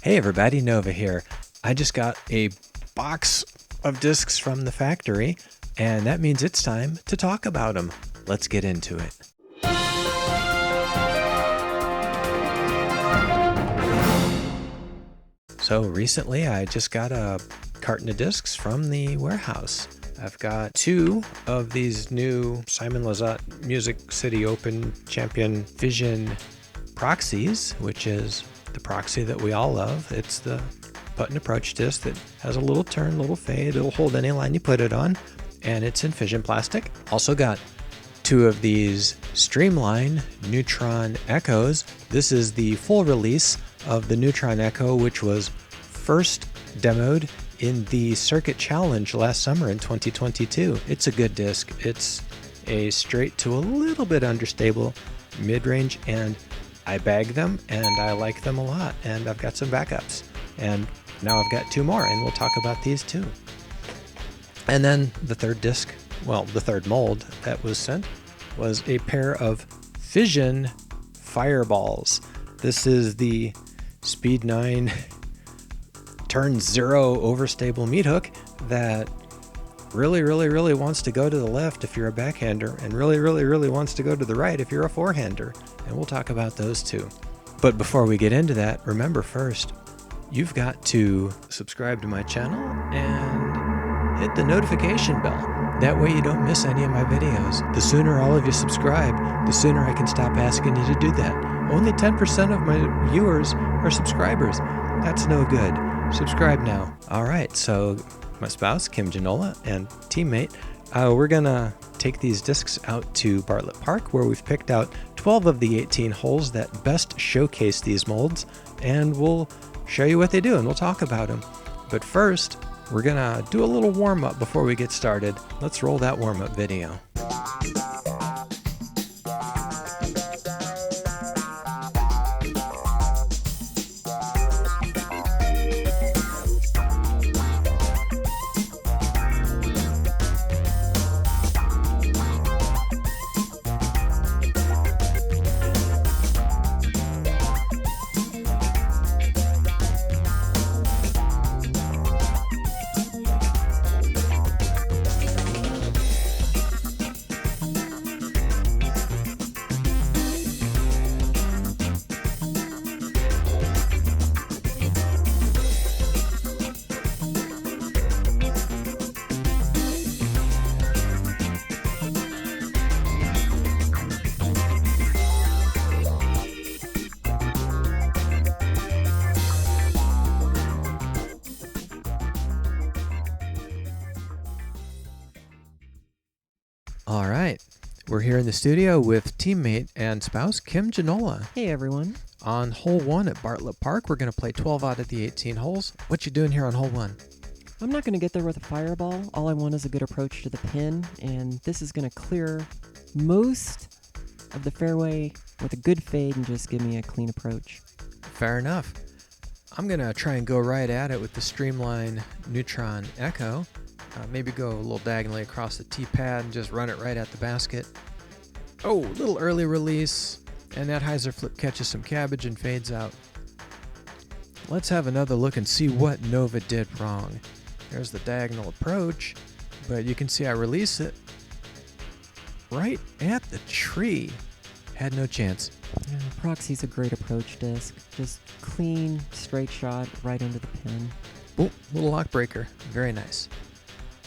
Hey everybody, Nova here. I just got a box of discs from the factory, and that means it's time to talk about them. Let's get into it. So recently I just got a carton of discs from the warehouse. I've got 2 of these new Simon Lizotte Music City Open Champion Fission Proxies, which is the proxy that we all love. It's the button approach disc that has a little turn, little fade. It'll hold any line you put it on, and it's in fission plastic. Also got 2 of these Streamline Neutron Echos. This is the full release of the Neutron Echo, which was first demoed in the Circuit Challenge last summer in 2022. It's a good disc. It's a straight to a little bit understable mid-range, and I bag them and I like them a lot, and I've got some backups, and now I've got 2 more, and we'll talk about these too. And then the third disc, well, the third mold that was sent was a pair of Fission Fireballs. This is the Speed 9 Turn 0 overstable meat hook that really wants to go to the left if you're a backhander, and really wants to go to the right if you're a forehander. And we'll talk about those too. But before we get into that, remember first, you've got to subscribe to my channel and hit the notification bell. That way you don't miss any of my videos. The sooner all of you subscribe, the sooner I can stop asking you to do that. Only 10% of my viewers are subscribers. That's no good. Subscribe now. All right, so my spouse, Kim Giannola, and teammate, we're gonna take these discs out to Bartlett Park, where we've picked out 12 of the 18 holes that best showcase these molds, and we'll show you what they do and we'll talk about them. But first, we're gonna do a little warm-up before we get started. Let's roll that warm-up video. All right, we're here in the studio with teammate and spouse Kim Giannola. Hey everyone. On hole 1 at Bartlett Park, we're going to play 12 out of the 18 holes. What you doing here on hole 1? I'm not going to get there with a fireball. All I want is a good approach to the pin, and this is going to clear most of the fairway with a good fade and just give me a clean approach. Fair enough. I'm going to try and go right at it with the Streamline Neutron Echo. Maybe go a little diagonally across the tee pad and just run it right at the basket. Oh, little early release, and that hyzer flip catches some cabbage and fades out. Let's have another look and see what Nova did wrong. There's the diagonal approach, but you can see I release it right at the tree. Had no chance. Yeah, Proxy's a great approach disc. Just clean, straight shot right into the pin. Oh, little lock breaker. Very nice.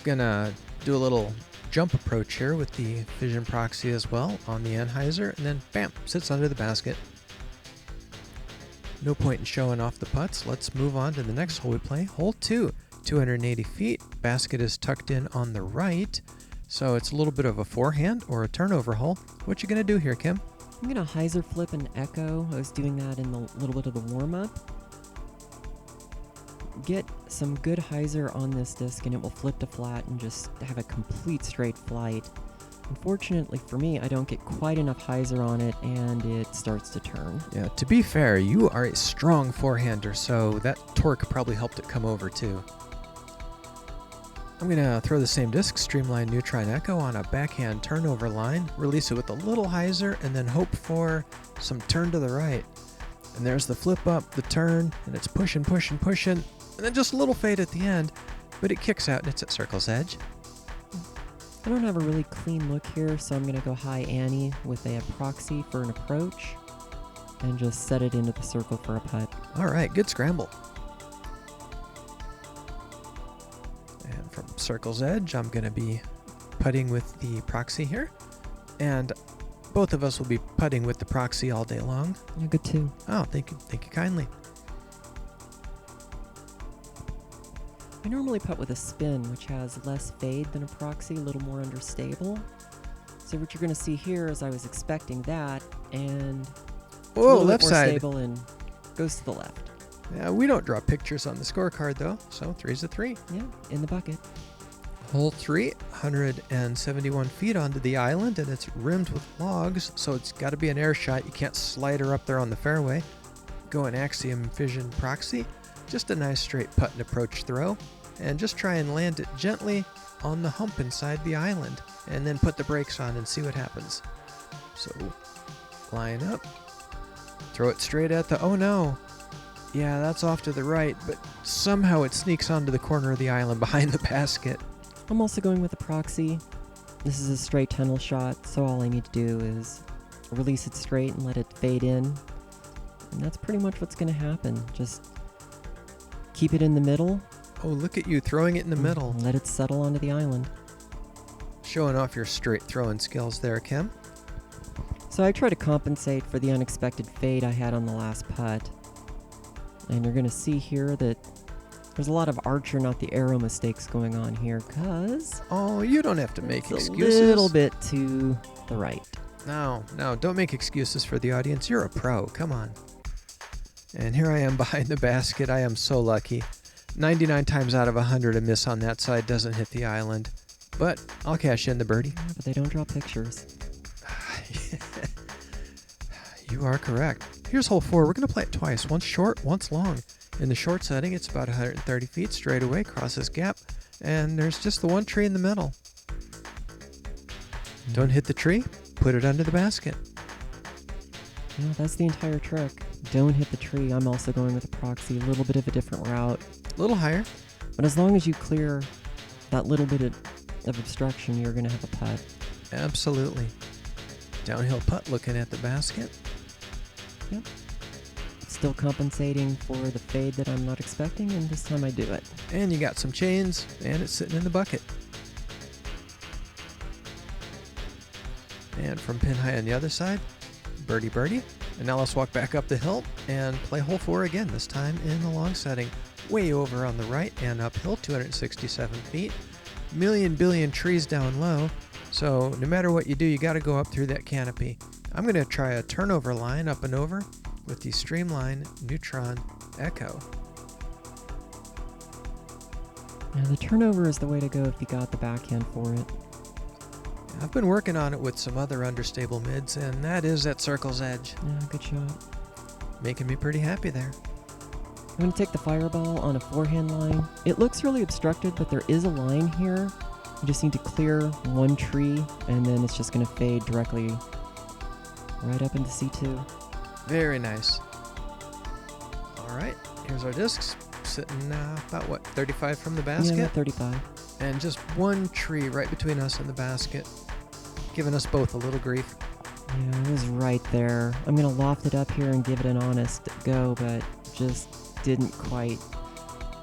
Gonna do a little jump approach here with the Fission Proxy as well on the Anheuser, and then bam, sits under the basket. No point in showing off the putts. Let's move on to the next hole we play. Hole 2, 280 feet. Basket is tucked in on the right, so it's a little bit of a forehand or a turnover hole. What you gonna do here, Kim? I'm gonna hyzer flip an echo. I was doing that in a little bit of the warm-up. Get some good hyzer on this disc and it will flip to flat and just have a complete straight flight. Unfortunately for me, I don't get quite enough hyzer on it and it starts to turn. Yeah, to be fair, you are a strong forehander, so that torque probably helped it come over too. I'm gonna throw the same disc, Streamline Neutron Echo, on a backhand turnover line, release it with a little hyzer, and then hope for some turn to the right. And there's the flip up, the turn, and it's pushing, pushing, pushing, and then just a little fade at the end, but it kicks out and it's at circle's edge. I don't have a really clean look here, so I'm going to go high ante with a proxy for an approach and just set it into the circle for a putt. All right, good scramble. And from circle's edge, I'm going to be putting with the proxy here. And both of us will be putting with the proxy all day long. Yeah, good too. Oh, thank you kindly. I normally putt with a spin, which has less fade than a proxy, a little more understable. So what you're going to see here is I was expecting that, and it's a Whoa, little left bit more side. stable and goes to the left. Yeah, we don't draw pictures on the scorecard though, so 3's a 3. Yeah, in the bucket. Hole 3, 171 feet onto the island, and it's rimmed with logs, so it's got to be an air shot. You can't slide her up there on the fairway. Go an Axiom Fission Proxy. Just a nice straight putt and approach throw, and just try and land it gently on the hump inside the island, and then put the brakes on and see what happens. So, line up, throw it straight at the, oh no, yeah, that's off to the right, but somehow it sneaks onto the corner of the island behind the basket. I'm also going with a proxy. This is a straight tunnel shot, so all I need to do is release it straight and let it fade in. And that's pretty much what's going to happen. Just keep it in the middle. Oh, look at you throwing it in the middle. And let it settle onto the island. Showing off your straight throwing skills there, Kim. So I try to compensate for the unexpected fade I had on the last putt. And you're going to see here that there's a lot of archer, not the arrow mistakes going on here, because Oh, you don't have to make it's excuses. a little bit to the right. No, don't make excuses for the audience. You're a pro. Come on. And here I am behind the basket. I am so lucky. 99 times out of 100, a miss on that side doesn't hit the island. But I'll cash in the birdie. Yeah, but they don't draw pictures. You are correct. Here's hole 4. We're going to play it twice. Once short, once long. In the short setting, it's about 130 feet straight away, crosses gap, and there's just the one tree in the middle. Don't hit the tree, put it under the basket. No, that's the entire trick. Don't hit the tree. I'm also going with a proxy, a little bit of a different route. A little higher. But as long as you clear that little bit of obstruction, you're going to have a putt. Absolutely. Downhill putt looking at the basket. Yep. Still compensating for the fade that I'm not expecting, and this time I do it. And you got some chains, and it's sitting in the bucket. And from pin high on the other side, birdie birdie. And now let's walk back up the hill and play hole 4 again, this time in the long setting. Way over on the right and uphill, 267 feet. Million billion trees down low. So no matter what you do, you got to go up through that canopy. I'm going to try a turnover line up and over with the Streamline Neutron Echo. Yeah, the turnover is the way to go if you got the backhand for it. I've been working on it with some other understable mids, and that is at circle's edge. Yeah, good shot. Making me pretty happy there. I'm going to take the fireball on a forehand line. It looks really obstructed, but there is a line here. You just need to clear one tree, and then it's just going to fade directly right up into C2. Very nice. All right, here's our discs. Sitting about, what, 35 from the basket? Yeah, about 35. And just one tree right between us and the basket, giving us both a little grief. Yeah, it was right there. I'm going to loft it up here and give it an honest go, but just didn't quite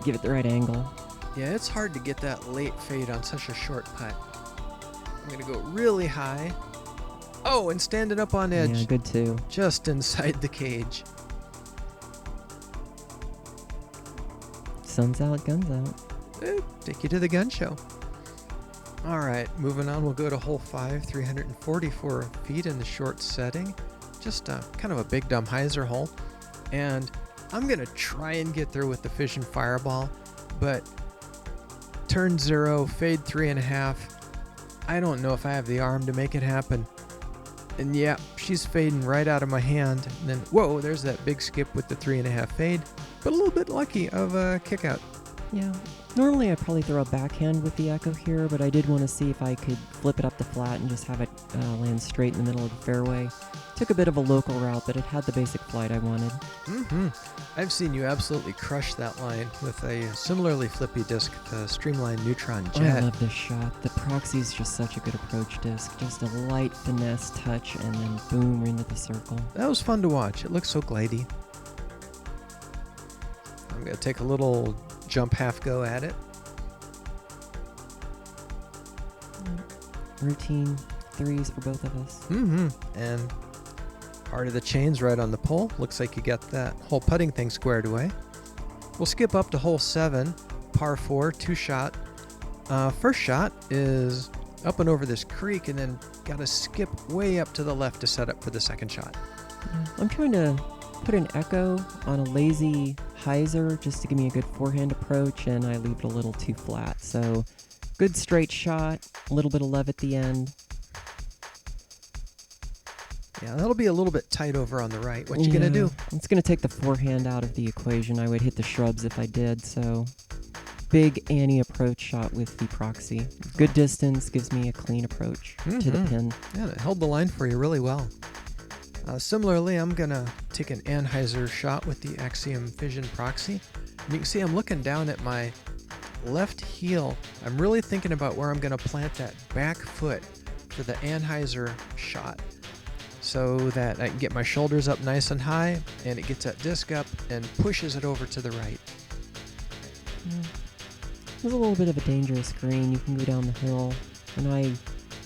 give it the right angle. Yeah, it's hard to get that late fade on such a short putt. I'm going to go really high. Oh, and standing up on edge. Yeah, good too. Just inside the cage. Sun's out, guns out. Take you to the gun show. All right, moving on, we'll go to hole 5, 344 feet in the short setting. Just kind of a big dumb hyzer hole. And I'm going to try and get through with the Fission Fireball, but turn 0, fade 3.5. I don't know if I have the arm to make it happen. And yeah, she's fading right out of my hand. And then, whoa, there's that big skip with the 3.5 fade. But a little bit lucky of a kick out. Yeah. Normally I'd probably throw a backhand with the Echo here, but I did want to see if I could flip it up the flat and just have it land straight in the middle of the fairway. Took a bit of a local route, but it had the basic flight I wanted. I've seen you absolutely crush that line with a similarly flippy disc, the Streamline Neutron Oh, Jet. I love this shot. The Proxy is just such a good approach disc. Just a light finesse touch, and then boom, we're into the circle. That was fun to watch. It looks so glidey. I'm going to take a little jump half go at it. Routine threes for both of us. And part of the chain's right on the pole. Looks like you got that whole putting thing squared away. We'll skip up to hole 7, par 4, 2-shot. First shot is up and over this creek, and then got to skip way up to the left to set up for the second shot. Yeah, I'm trying to put an Echo on a lazy hyzer just to give me a good forehand approach, and I leave it a little too flat. So good straight shot, a little bit of love at the end. Yeah, that'll be a little bit tight over on the right. What you gonna do? It's gonna take the forehand out of the equation. I would hit the shrubs if I did. So big Annie approach shot with the Proxy. Good distance, gives me a clean approach to the pin. Yeah, it held the line for you really well. Similarly, I'm gonna take an Anheuser shot with the Axiom Fission Proxy. And you can see I'm looking down at my left heel. I'm really thinking about where I'm gonna plant that back foot for the Anheuser shot, so that I can get my shoulders up nice and high, and it gets that disc up and pushes it over to the right. Yeah. There's a little bit of a dangerous green. You can go down the hill, and I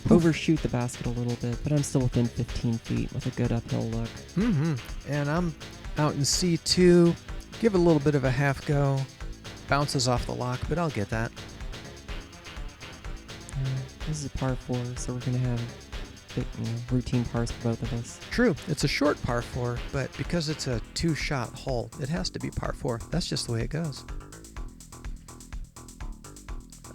overshoot the basket a little bit, but I'm still within 15 feet with a good uphill look. And I'm out in C2. Give it a little bit of a half go. Bounces off the lock, but I'll get that. This is a par 4, so we're going to have routine pars for both of us. True, it's a short par 4, but because it's a 2-shot hole, it has to be par 4. That's just the way it goes.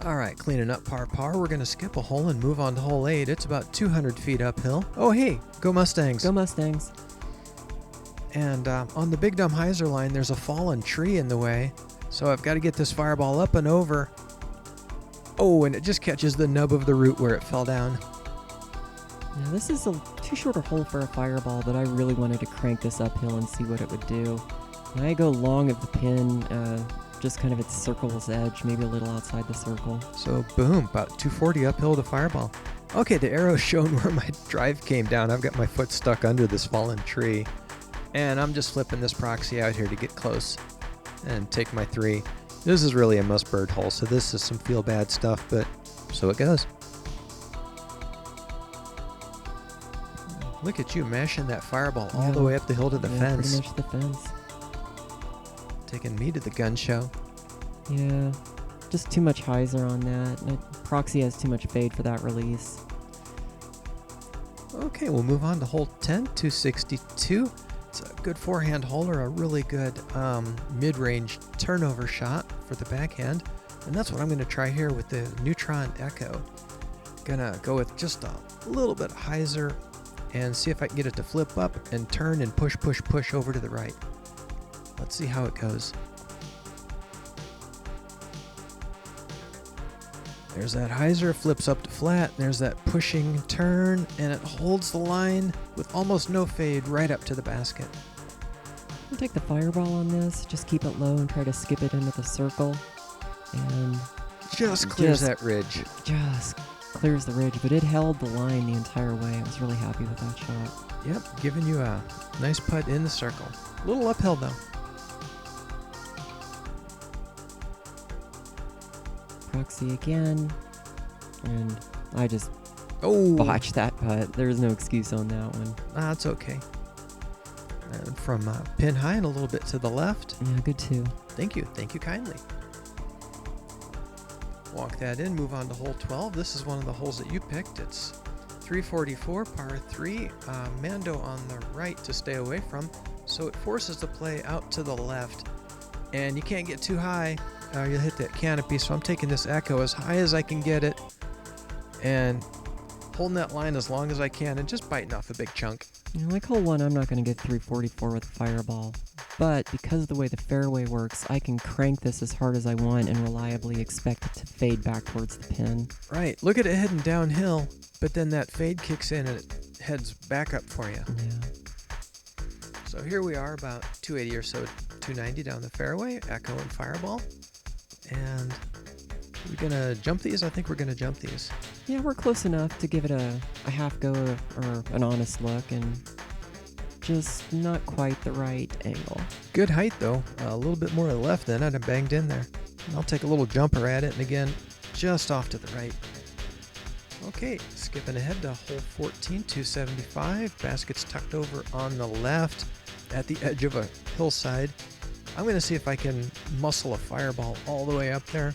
All right, cleaning up par, we're going to skip a hole and move on to hole 8. It's about 200 feet uphill. Oh, hey, go Mustangs. Go Mustangs. And on the Big Dumb Hyzer line, there's a fallen tree in the way, so I've got to get this fireball up and over. Oh, and it just catches the nub of the root where it fell down. Yeah, this is a too short a hole for a fireball, but I really wanted to crank this uphill and see what it would do. And I go long of the pin, just kind of its circle's edge, maybe a little outside the circle. So boom, about 240 uphill to fireball. Okay, the arrow's shown where my drive came down. I've got my foot stuck under this fallen tree, and I'm just flipping this Proxy out here to get close and take my 3. This is really a must-bird hole, so this is some feel-bad stuff, but so it goes. Look at you mashing that fireball all the way up the hill to the fence. Pretty much the fence. Taking me to the gun show. Yeah, just too much hyzer on that. Proxy has too much fade for that release. Okay, we'll move on to hole 10, 262. It's a good forehand hole, or a really good mid-range turnover shot for the backhand. And that's what I'm going to try here with the Neutron Echo. Gonna go with just a little bit of hyzer and see if I can get it to flip up and turn and push over to the right. Let's see how it goes. There's that hyzer, flips up to flat. There's that pushing turn, and it holds the line with almost no fade right up to the basket. I'll take the fireball on this, just keep it low and try to skip it into the circle. And just clears that ridge. Just clears the ridge, but it held the line the entire way. I was really happy with that shot. Yep, giving you a nice putt in the circle. A little uphill though. Proxy again, and I just Oh, botched that putt. There's no excuse on that one. That's okay. And from pin high and a little bit to the left. Yeah, good too. Thank you kindly. Walk that in, move on to hole 12. This is one of the holes that you picked. It's 344, par 3. Mando on the right to stay away from, so it forces the play out to the left. And you can't get too high, you'll hit that canopy, so I'm taking this Echo as high as I can get it and holding that line as long as I can and just biting off a big chunk. Like hole 1, I'm not going to get 344 with a fireball, but because of the way the fairway works, I can crank this as hard as I want and reliably expect it to fade back towards the pin. Right, look at it heading downhill, but then that fade kicks in and it heads back up for you. Yeah. So here we are, about 280 or so, 290 down the fairway, Echo and Fireball. And we're gonna jump these? I think we're gonna jump these. Yeah, we're close enough to give it a half go or an honest look, and just not quite the right angle. Good height though, a little bit more to the left then, I'd have banged in there. I'll take a little jumper at it, and again, just off to the right. Okay, skipping ahead to hole 14, 275. Basket's tucked over on the left at the edge of a hillside. I'm going to see if I can muscle a fireball all the way up there.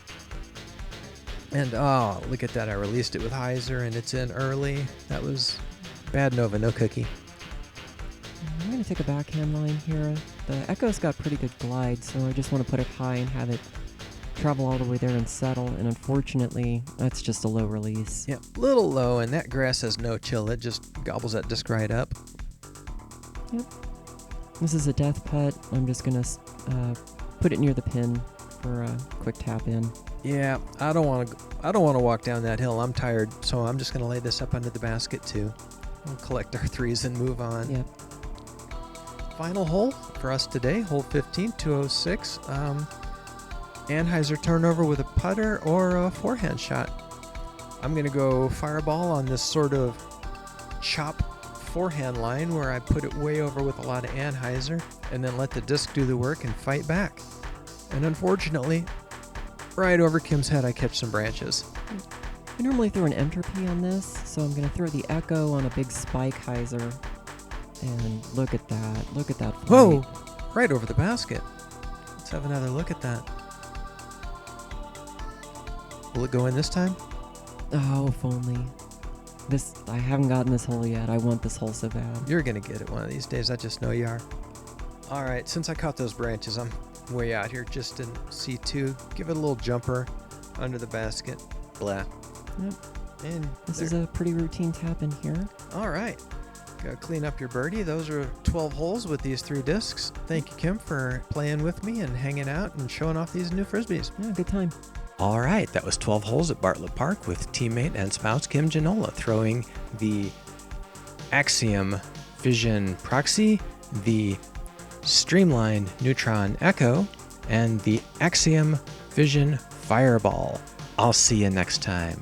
And oh, look at that. I released it with hyzer and it's in early. That was bad Nova, no cookie. I'm going to take a backhand line here. The Echo's got pretty good glide, so I just want to put it high and have it travel all the way there and settle, and unfortunately, that's just a low release. Yeah, little low, and that grass has no chill. It just gobbles that disc right up. Yep. This is a death putt. I'm just going to put it near the pin for a quick tap in. Yeah, I don't want to walk down that hill. I'm tired, so I'm just going to lay this up under the basket too. We'll collect our threes and move on. Yep. Final hole for us today, hole 15, 206. Anheuser turnover with a putter or a forehand shot. I'm going to go Fireball on this sort of chop forehand line where I put it way over with a lot of Anheuser and then let the disc do the work and fight back. And unfortunately, right over Kim's head, I catch some branches. I normally throw an entropy on this, so I'm going to throw the Echo on a big spike hyzer. And look at that. Look at that flight. Whoa! Right over the basket. Let's have another look at that. Will it go in this time? Oh, if only. I haven't gotten this hole yet. I want this hole so bad. You're going to get it one of these days. I just know you are. All right, since I caught those branches, I'm way out here just in C2. Give it a little jumper under the basket. Blah. Yep. And this is a pretty routine tap in here. All right. Go clean up your birdie. Those are 12 holes with these 3 discs. Thank you, Kim, for playing with me and hanging out and showing off these new Frisbees. Yeah, good time. All right, that was 12 holes at Bartlett Park with teammate and spouse Kim Giannola throwing the Axiom Fission Proxy, the Streamline Neutron Echo, and the Axiom Fission Fireball. I'll see you next time.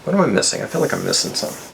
What am I missing? I feel like I'm missing something.